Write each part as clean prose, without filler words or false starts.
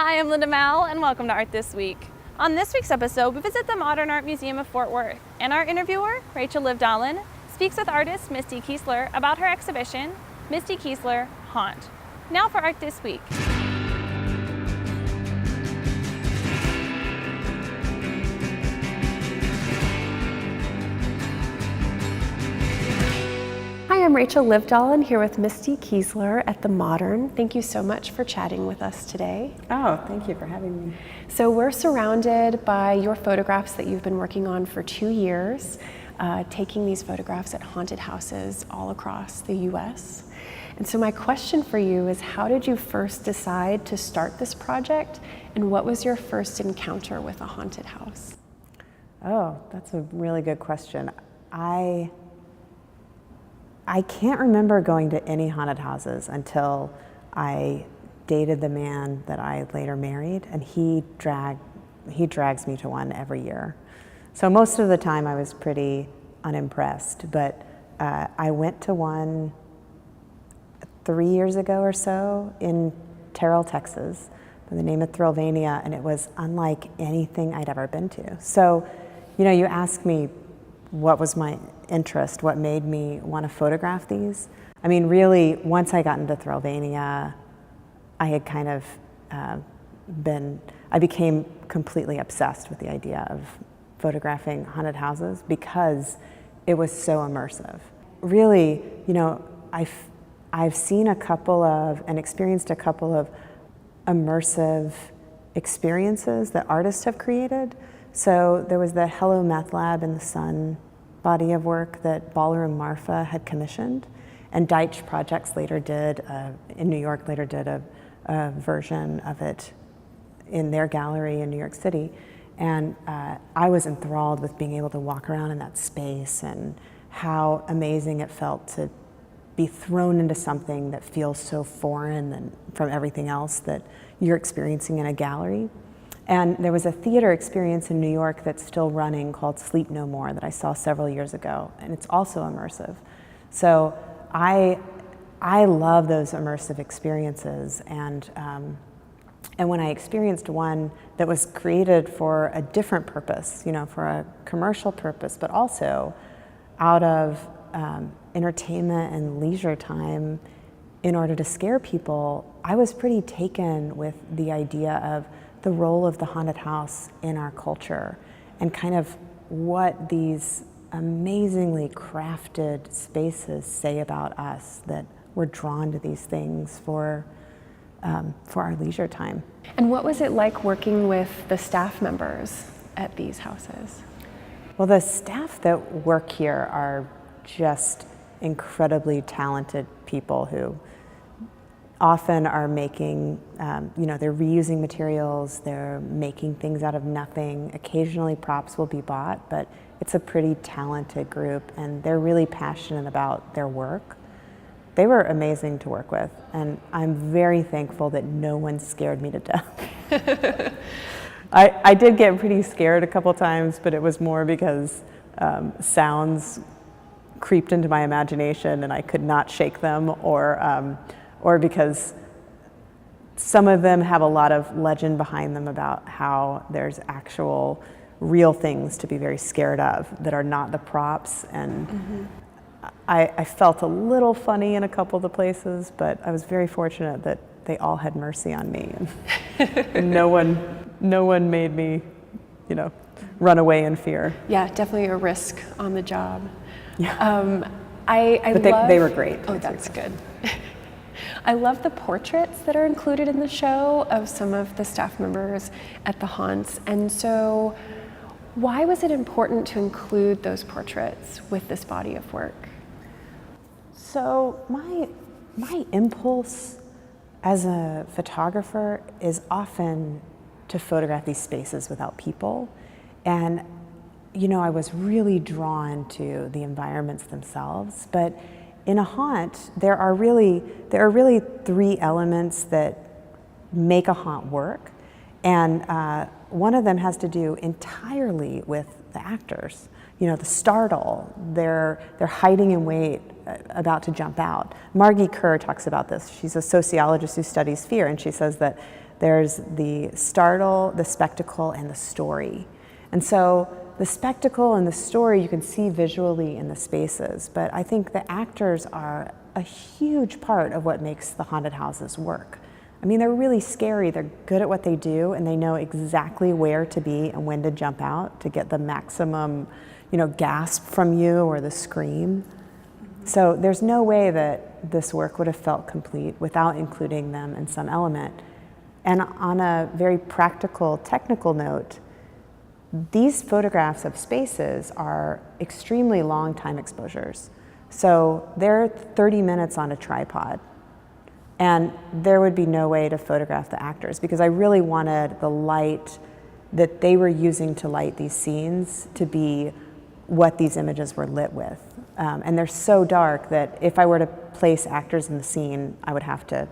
Hi, I'm Linda Mal, and welcome to Art This Week. On this week's episode, we visit the Modern Art Museum of Fort Worth, and our interviewer, Rachel Livedalen, speaks with artist Misty Keasler about her exhibition, Misty Keasler, Haunt. Now for Art This Week. Hi, I'm Rachel Livedalen here with Misty Keasler at the Modern. Thank you so much for chatting with us today. Oh, thank you for having me. So we're surrounded by your photographs that you've been working on for 2 years, taking these photographs at haunted houses all across the US. And so my question for you is, how did you first decide to start this project, and what was your first encounter with a haunted house? Oh, that's a really good question. I can't remember going to any haunted houses until I dated the man that I later married, and he drags me to one every year. So most of the time I was pretty unimpressed, but I went to one 3 years ago or so in Terrell, Texas, by the name of Thrillvania, and it was unlike anything I'd ever been to. So, you ask me what was my interest, what made me want to photograph these. I mean, really, once I got into Thrillvania, I had kind of I became completely obsessed with the idea of photographing haunted houses because it was so immersive. Really, I've seen and experienced a couple of immersive experiences that artists have created. So there was the Hello Meth Lab in the Sun body of work that Ballroom Marfa had commissioned, and Deitch Projects in New York later did a version of it in their gallery in New York City. And I was enthralled with being able to walk around in that space and how amazing it felt to be thrown into something that feels so foreign from everything else that you're experiencing in a gallery. And there was a theater experience in New York that's still running called Sleep No More that I saw several years ago, and it's also immersive. So I love those immersive experiences, and when I experienced one that was created for a different purpose, for a commercial purpose, but also out of entertainment and leisure time in order to scare people, I was pretty taken with the idea of the role of the haunted house in our culture and kind of what these amazingly crafted spaces say about us, that we're drawn to these things for our leisure time. And what was it like working with the staff members at these houses? Well, the staff that work here are just incredibly talented people who often are making, they're reusing materials, they're making things out of nothing. Occasionally props will be bought, but it's a pretty talented group, and they're really passionate about their work. They were amazing to work with, and I'm very thankful that no one scared me to death. I did get pretty scared a couple times, but it was more because sounds creeped into my imagination and I could not shake them, or because some of them have a lot of legend behind them about how there's actual real things to be very scared of that are not the props. And I felt a little funny in a couple of the places, but I was very fortunate that they all had mercy on me, and no one made me, run away in fear. Yeah, definitely a risk on the job. Yeah. They were great. Oh, that's good. I love the portraits that are included in the show of some of the staff members at the haunts. And so why was it important to include those portraits with this body of work? So my impulse as a photographer is often to photograph these spaces without people. And I was really drawn to the environments themselves, but in a haunt, there are really 3 elements that make a haunt work, and one of them has to do entirely with the actors. The startle, they're hiding in wait, about to jump out. Margie Kerr talks about this. She's a sociologist who studies fear, and she says that There's the startle, the spectacle, and the story. And so the spectacle and the story you can see visually in the spaces, but I think the actors are a huge part of what makes the haunted houses work. I mean, they're really scary, they're good at what they do, and they know exactly where to be and when to jump out to get the maximum, gasp from you or the scream. So there's no way that this work would have felt complete without including them in some element. And on a very practical, technical note, these photographs of spaces are extremely long time exposures. So they're 30 minutes on a tripod. And there would be no way to photograph the actors because I really wanted the light that they were using to light these scenes to be what these images were lit with. And they're so dark that if I were to place actors in the scene, I would have to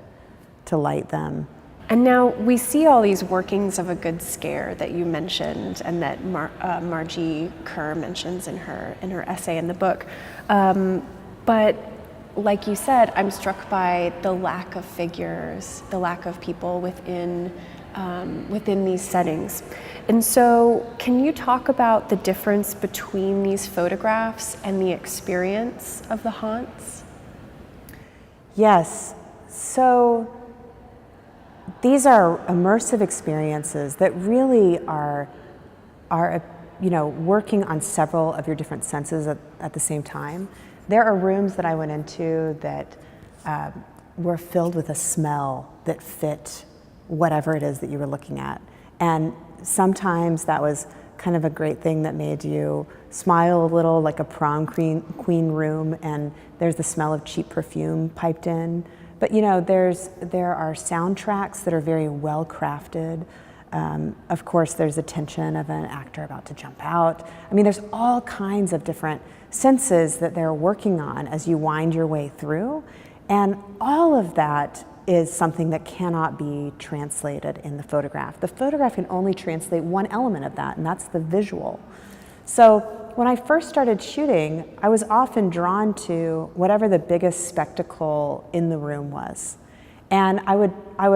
light them. And now we see all these workings of a good scare that you mentioned and that Margie Kerr mentions in her essay in the book. But like you said, I'm struck by the lack of figures, the lack of people within these settings. And so can you talk about the difference between these photographs and the experience of the haunts? Yes. So these are immersive experiences that really are working on several of your different senses at the same time. There are rooms that I went into that were filled with a smell that fit whatever it is that you were looking at. And sometimes that was kind of a great thing that made you smile a little, like a prom queen room, and there's the smell of cheap perfume piped in. But there are soundtracks that are very well crafted. Of course, there's a tension of an actor about to jump out. I mean, there's all kinds of different senses that they're working on as you wind your way through. And all of that is something that cannot be translated in the photograph. The photograph can only translate one element of that, and that's the visual. So when I first started shooting, I was often drawn to whatever the biggest spectacle in the room was. And I would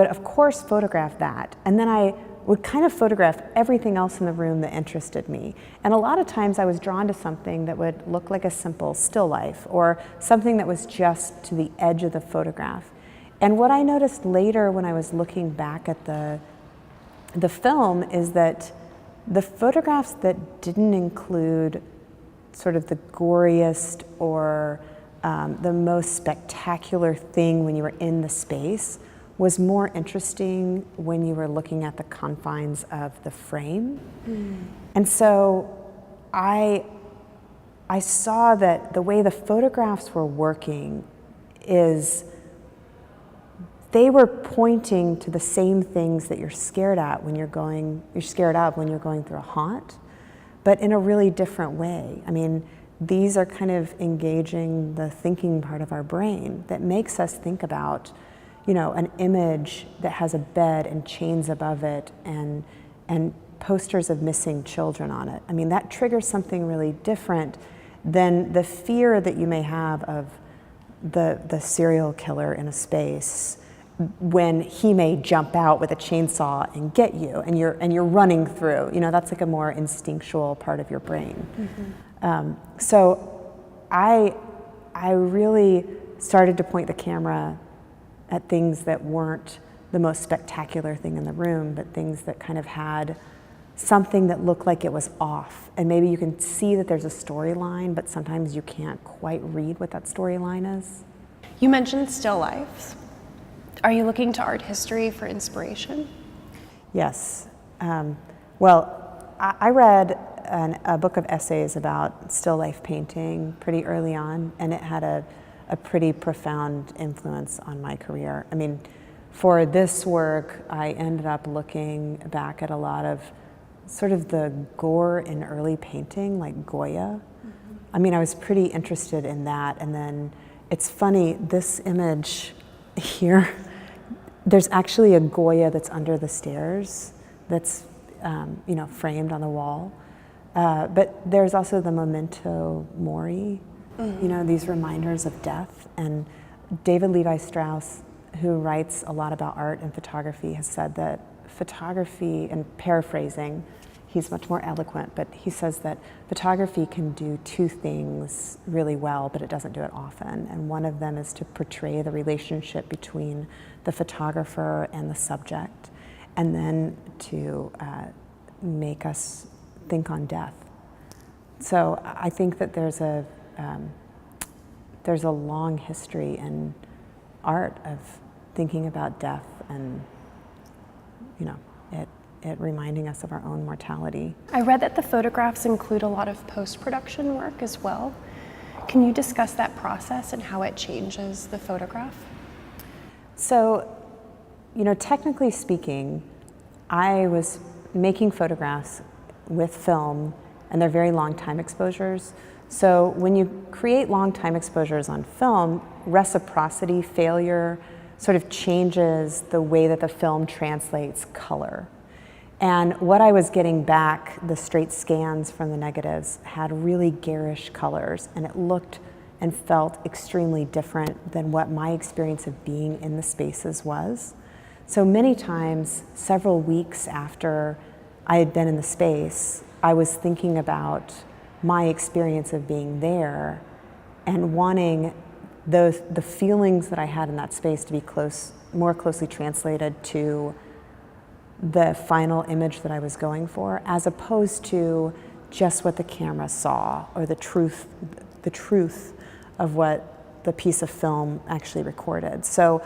of course photograph that. And then I would kind of photograph everything else in the room that interested me. And a lot of times I was drawn to something that would look like a simple still life or something that was just to the edge of the photograph. And what I noticed later when I was looking back at the film is that the photographs that didn't include sort of the goriest or the most spectacular thing when you were in the space was more interesting when you were looking at the confines of the frame. And so I saw that the way the photographs were working is they were pointing to the same things that you're scared of when you're going through a haunt, but in a really different way. I mean, these are kind of engaging the thinking part of our brain that makes us think about, an image that has a bed and chains above it and posters of missing children on it. I mean, that triggers something really different than the fear that you may have of the serial killer in a space when he may jump out with a chainsaw and get you, and you're running through. That's like a more instinctual part of your brain. So I really started to point the camera at things that weren't the most spectacular thing in the room, but things that kind of had something that looked like it was off. And maybe you can see that there's a storyline, but sometimes you can't quite read what that storyline is. You mentioned still lifes. Are you looking to art history for inspiration? Yes. Well, I read a book of essays about still life painting pretty early on, and it had a pretty profound influence on my career. I mean, for this work, I ended up looking back at a lot of sort of the gore in early painting, like Goya. I mean, I was pretty interested in that. And then it's funny, this image here, there's actually a Goya that's under the stairs that's framed on the wall. But there's also the memento mori, these reminders of death. And David Levi Strauss who writes a lot about art and photography, has said that photography, and paraphrasing, he's much more eloquent, but he says that photography can do two things really well, but it doesn't do it often. And one of them is to portray the relationship between the photographer and the subject, and then to make us think on death. So I think that there's a long history in art of thinking about death and, it reminding us of our own mortality. I read that the photographs include a lot of post-production work as well. Can you discuss that process and how it changes the photograph? So, technically speaking, I was making photographs with film, and they're very long time exposures. So when you create long time exposures on film, reciprocity failure sort of changes the way that the film translates color. And what I was getting back, the straight scans from the negatives, had really garish colors, and it looked and felt extremely different than what my experience of being in the spaces was. So many times, several weeks after I had been in the space, I was thinking about my experience of being there and wanting the feelings that I had in that space to be more closely translated to the final image that I was going for, as opposed to just what the camera saw, or the truth of what the piece of film actually recorded. So,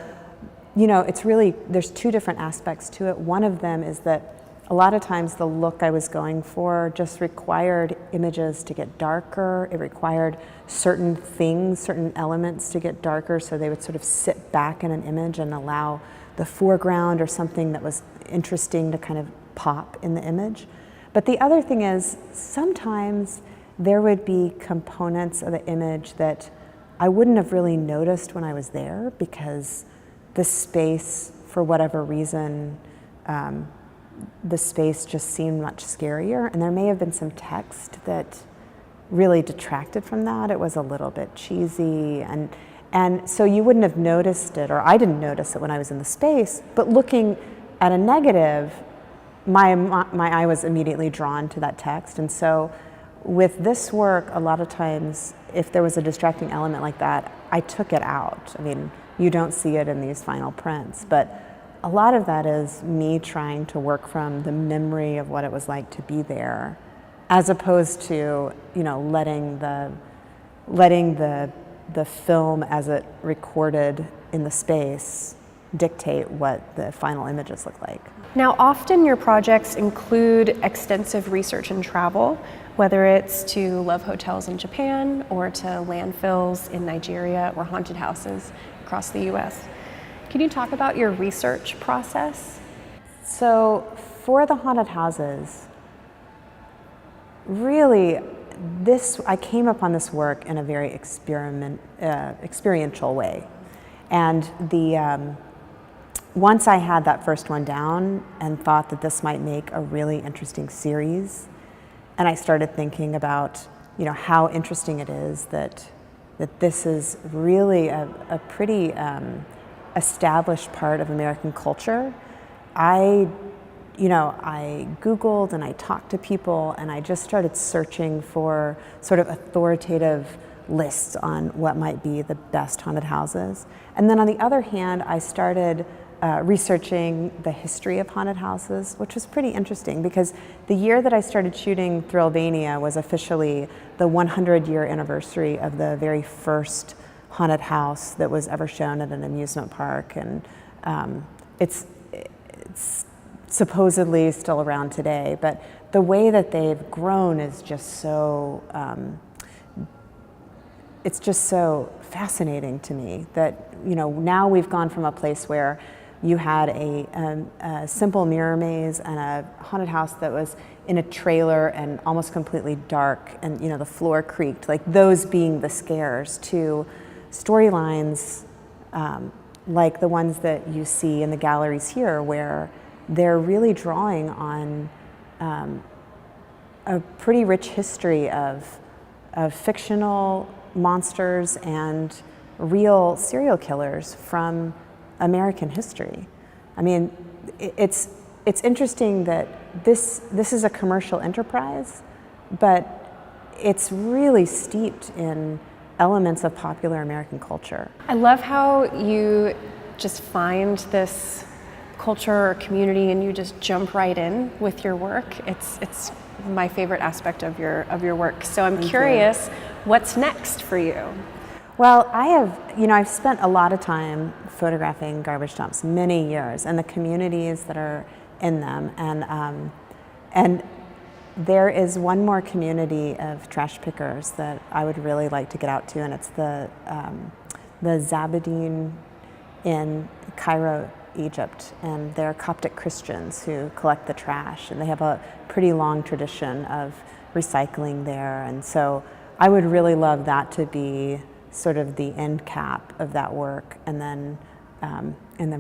it's really, there's two different aspects to it. One of them is that a lot of times the look I was going for just required images to get darker. It required certain things, certain elements to get darker, so they would sort of sit back in an image and allow the foreground or something that was interesting to kind of pop in the image. But the other thing is, sometimes there would be components of the image that I wouldn't have really noticed when I was there, because the space, for whatever reason, the space just seemed much scarier, and there may have been some text that really detracted from that. It was a little bit cheesy, and so you wouldn't have noticed it, or I didn't notice it when I was in the space, but looking at a negative, my eye was immediately drawn to that text. And so with this work, a lot of times, if there was a distracting element like that, I took it out. I mean, you don't see it in these final prints, but a lot of that is me trying to work from the memory of what it was like to be there, as opposed to, letting the film as it recorded in the space dictate what the final images look like. Now, often your projects include extensive research and travel, whether it's to love hotels in Japan or to landfills in Nigeria or haunted houses across the US. Can you talk about your research process? So for the haunted houses, really, I came upon this work in a very experiential way. And once I had that first one down and thought that this might make a really interesting series, and I started thinking about, how interesting it is that this is really a pretty established part of American culture. I Googled and I talked to people, and I just started searching for sort of authoritative lists on what might be the best haunted houses. And then on the other hand, I started researching the history of haunted houses, which was pretty interesting, because the year that I started shooting Thrillvania was officially the 100-year anniversary of the very first haunted house that was ever shown at an amusement park. And it's supposedly still around today, but the way that they've grown is just so, it's just so fascinating to me that, now we've gone from a place where you had a simple mirror maze and a haunted house that was in a trailer and almost completely dark, and the floor creaked, like those being the scares, to storylines like the ones that you see in the galleries here, where they're really drawing on a pretty rich history of fictional monsters and real serial killers from American history. I mean, it's interesting that this is a commercial enterprise, but it's really steeped in elements of popular American culture. I love how you just find this culture or community and you just jump right in with your work. It's my favorite aspect of your work. So I'm curious, what's next for you? Well, I've spent a lot of time photographing garbage dumps, many years, and the communities that are in them, and there is one more community of trash pickers that I would really like to get out to, and it's the Zabadeen in Cairo, Egypt, and they're Coptic Christians who collect the trash, and they have a pretty long tradition of recycling there, and so I would really love that to be sort of the end cap of that work, and then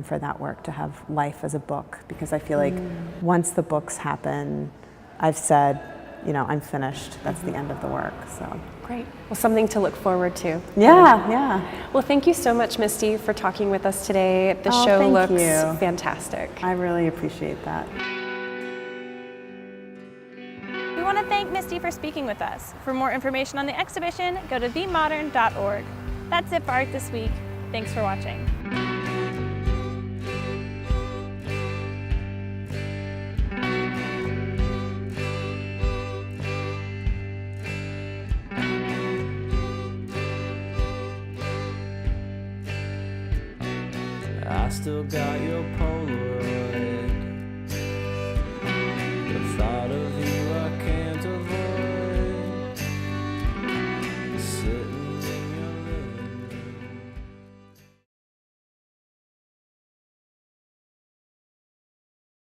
for that work to have life as a book, because I feel like once the books happen, I've said, I'm finished. That's the end of the work. So great. Well, something to look forward to. Yeah. Well, thank you so much, Misty, for talking with us today. The show looks fantastic. I really appreciate that. We want to thank Misty for speaking with us. For more information on the exhibition, go to themodern.org. That's it for Art This Week. Thanks for watching. I still got your Polaroid.